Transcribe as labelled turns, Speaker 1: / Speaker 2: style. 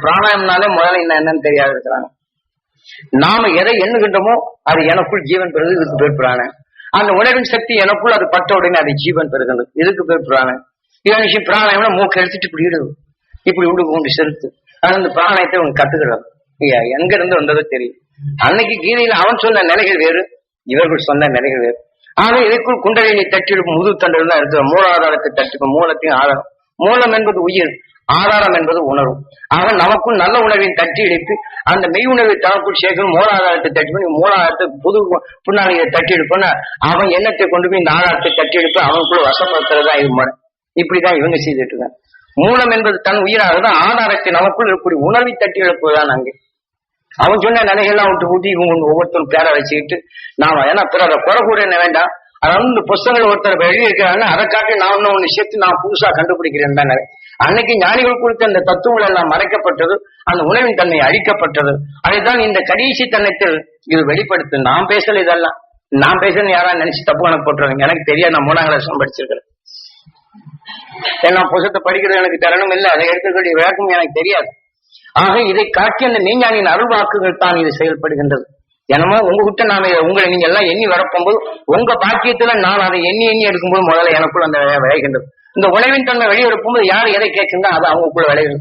Speaker 1: பிராணாயம்னாலே முதல்ல என்னன்னு தெரியாது இருக்கிறாங்க. நாம எதை எண்ணுகின்றோமோ அது எனக்குள் ஜீவன் பெறுது, இதுக்கு பேர் பிராணம். அந்த உணர்வின் சக்தி எனக்குள் அது பட்ட உடனே அது ஜீவன் பெறுகிறது, இதுக்கு பேர் பிராணம். இவன் பிராணாயம்னா மூக்க எடுத்துட்டு இப்படி இடுது, இப்படி உண்டு கொண்டு செலுத்து. ஆனா இந்த பிராணயத்தை அவங்க கத்துக்கிறாங்க. எங்க இருந்து வந்ததோ தெரியும். அன்னைக்கு கீதையில அவன் சொன்ன நிலைகள் வேறு, இவர்கள் சொன்ன நிலைகள் வேறு. ஆக இதற்குள் குண்டலினி தட்டிடும் முது தண்டல் தான் இருக்கிற மூலாதாரத்தை தட்டிக்கும், மூலத்தையும் ஆதாரம். மூலம் என்பது உயிர், ஆதாரம் என்பது உணர்வு. ஆக நமக்குள் நல்ல உணர்வின் தட்டி எடுத்து அந்த மெய் உணர்வை தனக்குள் சேர்க்கணும். மூலாதாரத்தை தட்டி பண்ணி மூலாதாரத்தை புது புண்ணாளியை தட்டி எடுப்போம்னா அவன் எண்ணத்தை கொண்டு போய் இந்த ஆதாரத்தை தட்டி எடுப்பு அவனுக்குள்ள வசப்படுத்துறதா இது முறை. இப்படிதான் இவங்க செய்துட்டு இருக்காங்க. மூலம் என்பது தன் உயிராகதான் ஆதாரத்தை நமக்குள் இருக்கக்கூடிய உணர்வை தட்டி எழுப்புவதான் அங்கே. அவன் சொன்ன நிலைகள்லாம் விட்டு ஊட்டி இவங்க ஒவ்வொருத்தரும் பேரை வச்சுக்கிட்டு நாம ஏன்னா பிறரை குறை கூட என்ன வேண்டாம். அதாவது இந்த புஸ்தகங்கள் ஒருத்தர் வெளியிருக்கிறாங்க, அதை காட்டி நான் ஒண்ணு சேர்த்து நான் புதுசா கண்டுபிடிக்கிறேன் தானே. அன்னைக்கு ஞானிகள் குறித்த அந்த தத்துவங்கள் எல்லாம் மறைக்கப்பட்டது, அந்த உணவின் தன்மை அழிக்கப்பட்டது. அதைத்தான் இந்த கடைசி தன்னத்தில் இது வெளிப்படுத்து. நான் பேசல, இதெல்லாம் நான் பேசுறேன்னு யாராவது நினைச்சு தப்பு கணக்கு போட்டுருவாங்க. எனக்கு தெரியாது, நான் 3ஆம் கிளாஸ் படிச்சிருக்கிறேன். நான் புத்தகத்தை படிக்கிறது எனக்கு தரணும் இல்லை, அதை எடுத்துக்கூடிய விளக்கம் எனக்கு தெரியாது. ஆக இதை காட்டி அந்த மெய்ஞானியின் அருள் வாக்குகள் தான் இது செயல்படுகின்றது. என்னமோ உங்ககிட்ட நாம உங்களை நீங்க எல்லாம் எண்ணி வரப்போகும்போது உங்க பாக்கியத்துல நான் அதை எண்ணி எடுக்கும்போது முதல்ல எனக்குள்ள அந்த விளைகின்றது. இந்த உணவின் தன்மை வெளியே எடுக்கும்போது யார் எதை கேட்குந்தோ அது அவங்களுக்குள்ள விளையுது.